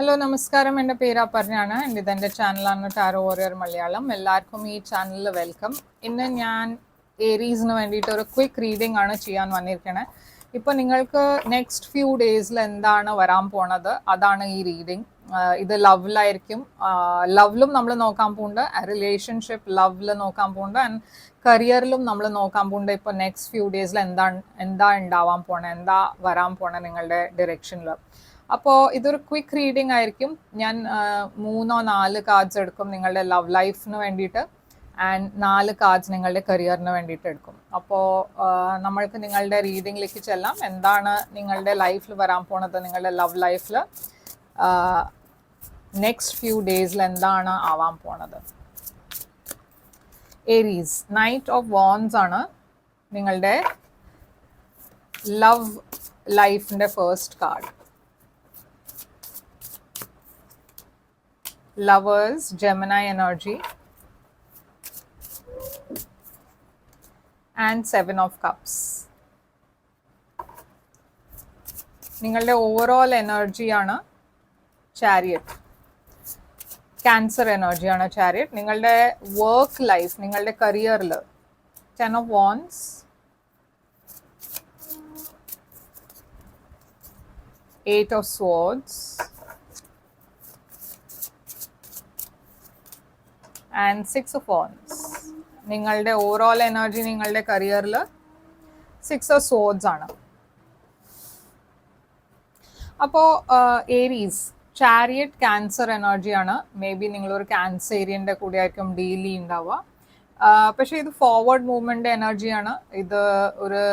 Hello നമസ്കാരം, എൻ്റെ പേര് അപർണയാണ്. ഇതെൻ്റെ ചാനലാണ് ടാരോ വാരിയർ മലയാളം. എല്ലാവർക്കും ഈ ചാനലിൽ വെൽക്കം. ഇന്ന് ഞാൻ ഏരീസിന് വേണ്ടിയിട്ട് ഒരു ക്വിക്ക് റീഡിംഗ് ആണ് ചെയ്യാൻ വന്നിരിക്കണേ. ഇപ്പോൾ നിങ്ങൾക്ക് നെക്സ്റ്റ് ഫ്യൂ ഡേയ്സിൽ എന്താണ് വരാൻ പോണത് അതാണ് ഈ റീഡിംഗ്. ഇത് ലവിലായിരിക്കും. ലവിലും നമ്മൾ നോക്കാൻ പോകുന്നുണ്ട്, റിലേഷൻഷിപ്പ് ലവിൽ നോക്കാൻ പോകുന്നുണ്ട്, ആൻഡ് കരിയറിലും നമ്മൾ നോക്കാൻ പോകുന്നുണ്ട്. ഇപ്പോൾ നെക്സ്റ്റ് ഫ്യൂ ഡേയ്സിൽ എന്താ ഉണ്ടാവാൻ പോണേ, എന്താ വരാൻ പോണേ നിങ്ങളുടെ ഡിറക്ഷനിൽ. അപ്പോൾ ഇതൊരു ക്വിക്ക് റീഡിംഗ് ആയിരിക്കും. ഞാൻ 3-4 കാർഡ്സ് എടുക്കും നിങ്ങളുടെ ലവ് ലൈഫിന് വേണ്ടിയിട്ട്, ആൻഡ് 4 കാർഡ്സ് നിങ്ങളുടെ കരിയറിന് വേണ്ടിയിട്ട് എടുക്കും. അപ്പോൾ നമ്മൾക്ക് നിങ്ങളുടെ റീഡിങ്ങിലേക്ക് ചെല്ലാം. എന്താണ് നിങ്ങളുടെ ലൈഫിൽ വരാൻ പോണത്, നിങ്ങളുടെ ലവ് ലൈഫിൽ നെക്സ്റ്റ് ഫ്യൂ ഡേയ്സിൽ എന്താണ് ആവാൻ പോണത്. ഏരീസ്, നൈറ്റ് ഓഫ് വാൻഡ്സ് ആണ് നിങ്ങളുടെ ലവ് ലൈഫിൻ്റെ first card. Lovers, Gemini energy, and 7 of Cups. നിങ്ങളുടെ ഓവറോൾ എനർജിയാണ് ചാരിയറ്റ്. ക്യാൻസർ എനർജിയാണ് ചാരിയറ്റ്. നിങ്ങളുടെ വർക്ക് ലൈഫ്, നിങ്ങളുടെ കരിയറിൽ 10 of Wands, Eight of Swords, and 6 of Wands. നിങ്ങളുടെ ഓവറോൾ എനർജി നിങ്ങളുടെ കരിയറിൽ 6 of Swords ആണ്. അപ്പോൾ ഏരീസ്, ചാരിയറ്റ് ക്യാൻസർ എനർജിയാണ്. മേ ബി നിങ്ങളൊരു ക്യാൻസേരിയൻ്റെ കൂടെ ആയിരിക്കും ഡീൽ ഉണ്ടാവുക. പക്ഷേ ഇത് ഫോർവേഡ് മൂവ്മെൻ്റ് എനർജിയാണ്. ഇത് ഒരു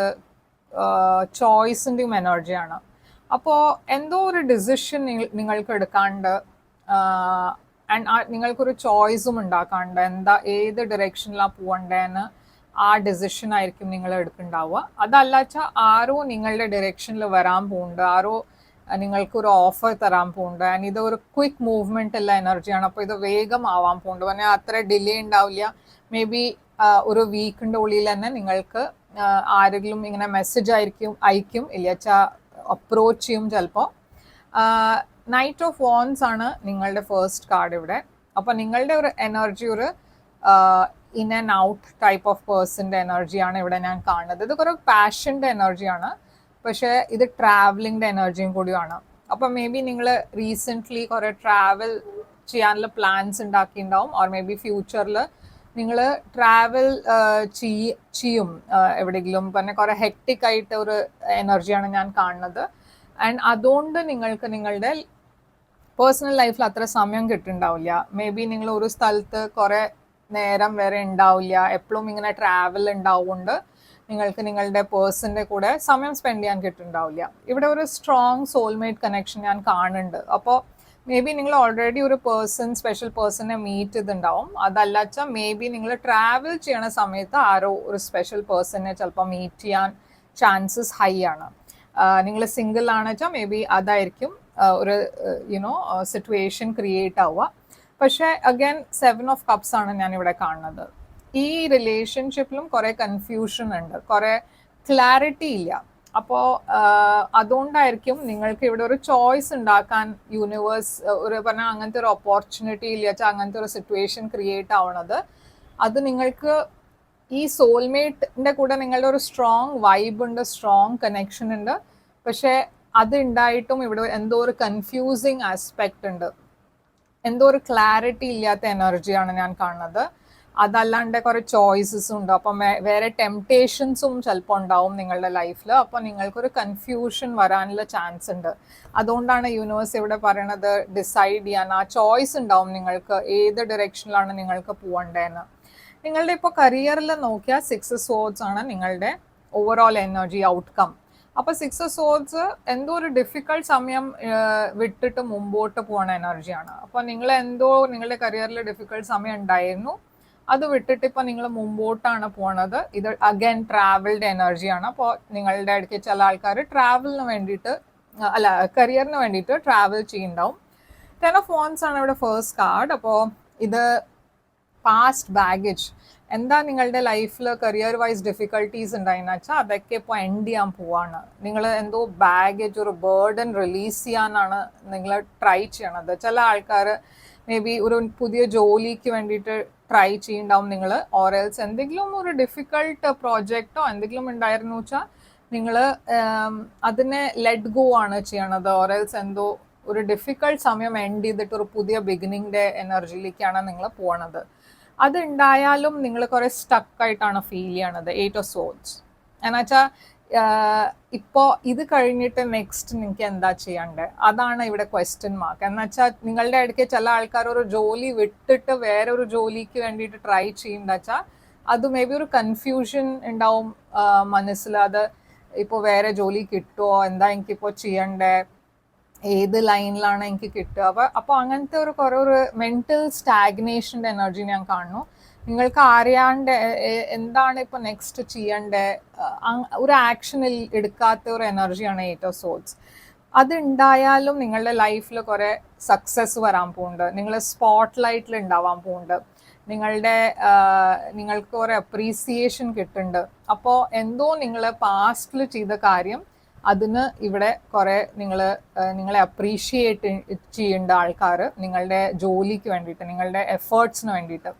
ചോയ്സിൻ്റെയും എനർജിയാണ്. അപ്പോൾ എന്തോ ഒരു ഡിസിഷൻ നിങ്ങൾക്ക് എടുക്കാണ്ട്, ആൻഡ് നിങ്ങൾക്കൊരു ചോയ്സും ഉണ്ടാക്കാണ്ട്, ഏത് ഡിറക്ഷനിലാണ് പോകണ്ടേന്ന് ആ ഡിസിഷൻ ആയിരിക്കും നിങ്ങൾ എടുക്കുന്നുണ്ടാവുക. അതല്ലാച്ചാൽ ആരോ നിങ്ങളുടെ ഡിറക്ഷനിൽ വരാൻ പോകുന്നുണ്ട്, ആരോ നിങ്ങൾക്കൊരു ഓഫർ തരാൻ പോകുന്നുണ്ട്, ആൻഡ് ഇതൊരു ക്വിക്ക് മൂവ്മെൻ്റ് ഉള്ള എനർജിയാണ്. അപ്പോൾ ഇത് വേഗം ആവാൻ പോകുന്നുണ്ട്. പറഞ്ഞാൽ അത്ര ഡിലേ ഉണ്ടാവില്ല. മേ ബി ഒരു വീക്കിൻ്റെ ഉള്ളിൽ തന്നെ നിങ്ങൾക്ക് ആരെങ്കിലും ഇങ്ങനെ മെസ്സേജ് അയക്കും, ഇല്ലാച്ചാൽ അപ്രോച്ച് ചെയ്യും ചിലപ്പോൾ. നൈറ്റ് ഓഫ് വാൻഡ്സ് ആണ് നിങ്ങളുടെ ഫസ്റ്റ് കാർഡ് ഇവിടെ. അപ്പോൾ നിങ്ങളുടെ ഒരു എനർജി ഒരു in and out type of പേഴ്സൻ്റെ എനർജിയാണ് ഇവിടെ ഞാൻ കാണുന്നത്. ഇത് കുറേ പാഷൻ്റെ എനർജിയാണ്, പക്ഷേ ഇത് ട്രാവലിങ്ങിൻ്റെ എനർജിയും കൂടിയാണ്. അപ്പോൾ മേ ബി നിങ്ങൾ റീസെൻ്റ്ലി കുറേ ട്രാവൽ ചെയ്യാനുള്ള പ്ലാൻസ് ഉണ്ടാക്കിയിട്ടുണ്ടാവും, ഓർ മേ ബി ഫ്യൂച്ചറിൽ നിങ്ങൾ ട്രാവൽ ചെയ്യും എവിടെയെങ്കിലും. പിന്നെ കുറേ ഹെക്റ്റിക് ആയിട്ട് ഒരു എനർജിയാണ് ഞാൻ കാണുന്നത്. ആൻഡ് അതുകൊണ്ട് നിങ്ങൾക്ക് നിങ്ങളുടെ പേഴ്സണൽ ലൈഫിൽ അത്ര സമയം കിട്ടുന്നുണ്ടാവില്ല. മേ ബി നിങ്ങൾ ഒരു സ്ഥലത്ത് കുറേ നേരം വരെ ഉണ്ടാവില്ല. എപ്പോഴും ഇങ്ങനെ ട്രാവൽ ഉണ്ടാവുകൊണ്ട് നിങ്ങൾക്ക് നിങ്ങളുടെ പേഴ്സൻ്റെ കൂടെ സമയം സ്പെൻഡ് ചെയ്യാൻ കിട്ടുന്നുണ്ടാവില്ല. ഇവിടെ ഒരു സ്ട്രോങ് സോൾമേറ്റ് കണക്ഷൻ ഞാൻ കാണുന്നുണ്ട്. അപ്പോൾ മേ ബി നിങ്ങൾ ഓൾറെഡി ഒരു സ്പെഷ്യൽ പേഴ്സണെ മീറ്റ് ചെയ്തിട്ടുണ്ടാവും. അതല്ലാച്ചാൽ മേ ബി നിങ്ങൾ ട്രാവൽ ചെയ്യണ സമയത്ത് ആരോ ഒരു സ്പെഷ്യൽ പേഴ്സണെ ചിലപ്പോൾ മീറ്റ് ചെയ്യാൻ ചാൻസസ് ഹൈ ആണ്. നിങ്ങൾ സിംഗിൾ ആണെന്ന് വെച്ചാൽ മേ ബി അതായിരിക്കും ഒരു സിറ്റുവേഷൻ ക്രിയേറ്റ് ആവുക. പക്ഷേ അഗൈൻ 7 of Cups ആണ് ഞാനിവിടെ കാണുന്നത്. ഈ റിലേഷൻഷിപ്പിലും കുറേ കൺഫ്യൂഷൻ ഉണ്ട്, കുറേ ക്ലാരിറ്റി ഇല്ല. അപ്പോൾ അതുകൊണ്ടായിരിക്കും നിങ്ങൾക്ക് ഇവിടെ ഒരു ചോയ്സ് ഉണ്ടാക്കാൻ യൂണിവേഴ്സ് ഒരു പറഞ്ഞാൽ അങ്ങനത്തെ ഒരു ഓപ്പർച്യൂണിറ്റി ഇല്ല വെച്ചാൽ അങ്ങനത്തെ ഒരു സിറ്റുവേഷൻ ക്രിയേറ്റ് ആവണത്. അത് നിങ്ങൾക്ക് ഈ സോൾമേറ്റിൻ്റെ കൂടെ നിങ്ങളുടെ ഒരു സ്ട്രോങ് വൈബ് ഉണ്ട്, സ്ട്രോങ് കണക്ഷൻ ഉണ്ട്. പക്ഷേ അത് ഉണ്ടായിട്ടും ഇവിടെ എന്തോ ഒരു കൺഫ്യൂസിങ് ആസ്പെക്റ്റ് ഉണ്ട്, എന്തോ ഒരു ക്ലാരിറ്റി ഇല്ലാത്ത എനർജിയാണ് ഞാൻ കാണുന്നത്. അതല്ലാണ്ട് കുറേ ചോയ്സസും ഉണ്ട്. അപ്പം വേറെ ടെംപ്റ്റേഷൻസും ചിലപ്പോൾ ഉണ്ടാവും നിങ്ങളുടെ ലൈഫിൽ. അപ്പോൾ നിങ്ങൾക്കൊരു കൺഫ്യൂഷൻ വരാനുള്ള ചാൻസ് ഉണ്ട്. അതുകൊണ്ടാണ് യൂണിവേഴ്സ് ഇവിടെ പറയണത് ഡിസൈഡ് ചെയ്യാൻ. ആ ചോയ്സ് ഉണ്ടാവും നിങ്ങൾക്ക് ഏത് ഡിറക്ഷനിലാണ് നിങ്ങൾക്ക് പോകേണ്ടതെന്ന്. നിങ്ങളുടെ ഇപ്പോൾ കരിയറിൽ നോക്കിയാൽ 6 of Swords ആണ് നിങ്ങളുടെ ഓവറോൾ എനർജി ഔട്ട്കം. അപ്പോൾ 6 of Swords എന്തോ ഒരു ഡിഫിക്കൾട്ട് സമയം വിട്ടിട്ട് മുമ്പോട്ട് പോകുന്ന എനർജിയാണ്. അപ്പോൾ നിങ്ങളുടെ കരിയറിൽ ഡിഫിക്കൾട്ട് സമയം ഉണ്ടായിരുന്നു, അത് വിട്ടിട്ട് ഇപ്പോൾ നിങ്ങൾ മുമ്പോട്ടാണ് പോണത്. ഇത് അഗൈൻ ട്രാവൽഡ് എനർജിയാണ്. അപ്പോൾ നിങ്ങളുടെ ഇടയ്ക്ക് ചില ആൾക്കാർ ട്രാവലിന് വേണ്ടിയിട്ട് കരിയറിന് വേണ്ടിയിട്ട് ട്രാവൽ ചെയ്യുന്നുണ്ടാവും. 10 of Wands ആണ് ഇവിടെ ഫസ്റ്റ് കാർഡ്. അപ്പോൾ ഇത് പാസ്റ്റ് ബാഗേജ്, എന്താ നിങ്ങളുടെ ലൈഫിൽ കരിയർ വൈസ് ഡിഫിക്കൽട്ടീസ് ഉണ്ടായിന്ന് വെച്ചാൽ അതൊക്കെ ഇപ്പോൾ എൻഡ് ചെയ്യാൻ പോവാണ്. നിങ്ങൾ എന്തോ ബാഗേജ് ഒരു ബേർഡൻ റിലീസ് ചെയ്യാനാണ് നിങ്ങൾ ട്രൈ ചെയ്യണത്. ചില ആൾക്കാർ മേ ബി ഒരു പുതിയ ജോലിക്ക് വേണ്ടിയിട്ട് ട്രൈ ചെയ്യുന്നുണ്ടാവും നിങ്ങൾ, ഓറൽസ് എന്തെങ്കിലും ഒരു ഡിഫിക്കൾട്ട് പ്രോജക്റ്റോ എന്തെങ്കിലും ഉണ്ടായിരുന്നു വെച്ചാൽ നിങ്ങൾ അതിനെ ലെറ്റ് ഗോ ആണ് ചെയ്യണത്. ഓറൽസ് എന്തോ ഒരു ഡിഫിക്കൾട്ട് സമയം എൻഡ് ചെയ്തിട്ട് ഒരു പുതിയ ബിഗിനിങ്ങിൻ്റെ എനർജിയിലേക്കാണ് നിങ്ങൾ പോണത്. അതുണ്ടായാലും നിങ്ങൾ കുറെ സ്റ്റക്കായിട്ടാണ് ഫീൽ ചെയ്യണത്. 8 ഓഫ് സോർഡ്സ് എന്നുവെച്ചാൽ ഇപ്പോൾ ഇത് കഴിഞ്ഞിട്ട് നെക്സ്റ്റ് നിങ്ങൾക്ക് എന്താ ചെയ്യണ്ടേ, അതാണ് ഇവിടെ ക്വസ്റ്റ്യൻ മാർക്ക്. എന്നുവെച്ചാൽ നിങ്ങളുടെ ഇടയ്ക്ക് ചില ആൾക്കാർ ഒരു ജോലി വിട്ടിട്ട് വേറെ ഒരു ജോലിക്ക് വേണ്ടിയിട്ട് ട്രൈ ചെയ്യുന്ന വെച്ചാൽ അത് മേ ബി ഒരു കൺഫ്യൂഷൻ ഉണ്ടാവും മനസ്സിൽ. അത് ഇപ്പോൾ വേറെ ജോലി കിട്ടുമോ, എന്താ എനിക്കിപ്പോൾ ചെയ്യണ്ടേ, ഏത് ലൈനിലാണ് എനിക്ക് കിട്ടുക. അപ്പോൾ അങ്ങനത്തെ ഒരു കുറേ ഒരു മെന്റൽ സ്റ്റാഗ്നേഷൻ്റെ എനർജി ഞാൻ കാണുന്നു. നിങ്ങൾക്ക് അറിയാണ്ട് എന്താണ് ഇപ്പോൾ നെക്സ്റ്റ് ചെയ്യണ്ടേ, ഒരു ആക്ഷനിൽ എടുക്കാത്ത ഒരു എനർജിയാണ് 8 ഓഫ് സോർഡ്സ്. അതുണ്ടായാലും നിങ്ങളുടെ ലൈഫിൽ കുറേ സക്സസ് വരാൻ പോകുന്നുണ്ട്, നിങ്ങൾ സ്പോട്ട് ലൈറ്റിൽ ഉണ്ടാവാൻ പോകുന്നുണ്ട്, നിങ്ങൾക്ക് കുറേ അപ്രീസിയേഷൻ കിട്ടുന്നുണ്ട്. അപ്പോൾ എന്തോ നിങ്ങൾ പാസ്റ്റിൽ ചെയ്ത കാര്യം അതിന് ഇവിടെ കുറേ നിങ്ങളെ അപ്രീഷിയേറ്റ് ചെയ്യേണ്ട ആൾക്കാർ നിങ്ങളുടെ ജോലിക്ക് വേണ്ടിയിട്ട്, നിങ്ങളുടെ എഫേർട്സിന് വേണ്ടിയിട്ട്.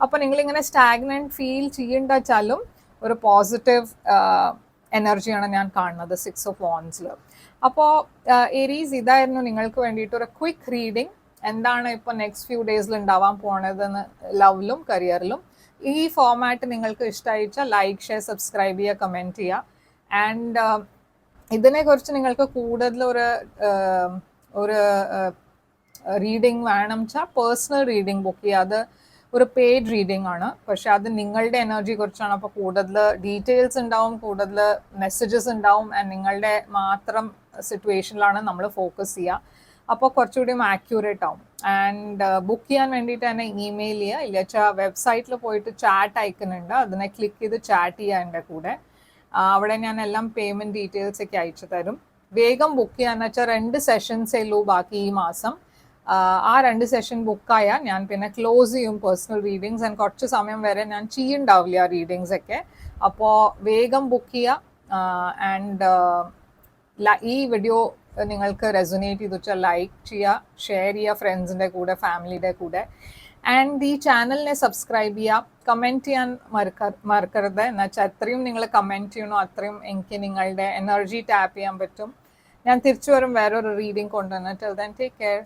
അപ്പോൾ നിങ്ങളിങ്ങനെ സ്റ്റാഗ്നൻറ്റ് ഫീൽ ചെയ്യേണ്ട വെച്ചാലും ഒരു പോസിറ്റീവ് എനർജിയാണ് ഞാൻ കാണുന്നത് 6 ഓഫ് വാൻഡ്സിൽ. അപ്പോൾ ഏരീസ്, ഇതായിരുന്നു നിങ്ങൾക്ക് വേണ്ടിയിട്ട് ഒരു ക്വിക്ക് റീഡിങ്. എന്താണ് ഇപ്പോൾ നെക്സ്റ്റ് ഫ്യൂ ഡേയ്സിൽ ഉണ്ടാവാൻ പോണതെന്ന് ലവിലും കരിയറിലും. ഈ ഫോമാറ്റ് നിങ്ങൾക്ക് ഇഷ്ടമായിച്ചാൽ ലൈക്ക്, ഷെയർ, സബ്സ്ക്രൈബ് ചെയ്യുക, കമൻറ്റ് ചെയ്യുക. ആൻഡ് ഇതിനെക്കുറിച്ച് നിങ്ങൾക്ക് കൂടുതൽ ഒരു റീഡിങ് വേണം വെച്ചാൽ പേഴ്സണൽ റീഡിങ് ബുക്ക് ചെയ്യുക. അത് ഒരു പെയ്ഡ് റീഡിംഗ് ആണ്, പക്ഷെ അത് നിങ്ങളുടെ എനർജി കുറിച്ചാണ്. അപ്പോൾ കൂടുതൽ ഡീറ്റെയിൽസ് ഉണ്ടാവും, കൂടുതൽ മെസ്സേജസ് ഉണ്ടാവും, ആൻഡ് നിങ്ങളുടെ മാത്രം സിറ്റുവേഷനിലാണ് നമ്മൾ ഫോക്കസ് ചെയ്യുക. അപ്പോൾ കുറച്ചുകൂടി ആക്യുറേറ്റ് ആവും. ആൻഡ് ബുക്ക് ചെയ്യാൻ വേണ്ടിയിട്ട് തന്നെ ഇമെയിൽ ചെയ്യുക, ഇല്ല വെച്ചാൽ വെബ്സൈറ്റിൽ പോയിട്ട് ചാറ്റ് ഐക്കൺ ഉണ്ട്, അതിനെ ക്ലിക്ക് ചെയ്ത് ചാറ്റ് ചെയ്യുക എൻ്റെ കൂടെ. അവിടെ ഞാൻ എല്ലാം പേയ്മെൻറ്റ് ഡീറ്റെയിൽസ് ഒക്കെ അയച്ചു തരും. വേഗം ബുക്ക് ചെയ്യാന്ന് വെച്ചാൽ 2 സെഷൻസേ ഉള്ളൂ ബാക്കി ഈ മാസം. ആ 2 സെഷൻ ബുക്കായാൽ ഞാൻ പിന്നെ ക്ലോസ് ചെയ്യും പേഴ്സണൽ റീഡിങ്സ്. ആൻഡ് കുറച്ച് സമയം വരെ ഞാൻ ചെയ്യുന്നുണ്ടാവില്ല ആ റീഡിങ്സ് ഒക്കെ. അപ്പോൾ വേഗം ബുക്ക് ചെയ്യുക. ആൻഡ് ഈ വീഡിയോ നിങ്ങൾക്ക് റെസൊനേറ്റ് ചെയ്തു വെച്ചാൽ ലൈക്ക് ചെയ്യുക, ഷെയർ ചെയ്യുക ഫ്രണ്ട്സിൻ്റെ കൂടെ, ഫാമിലിയുടെ കൂടെ. ആൻഡ് ഈ ചാനലിനെ സബ്സ്ക്രൈബ് ചെയ്യുക, കമൻറ്റ് ചെയ്യാൻ മറക്കരുത്. എന്നുവെച്ചാൽ എത്രയും നിങ്ങൾ കമൻറ്റ് ചെയ്യണോ അത്രയും എനിക്ക് നിങ്ങളുടെ എനർജി ടാപ്പ് ചെയ്യാൻ പറ്റും. ഞാൻ തിരിച്ചു വരും വേറൊരു റീഡിങ് കൊണ്ടുവന്ന്. Till then take care.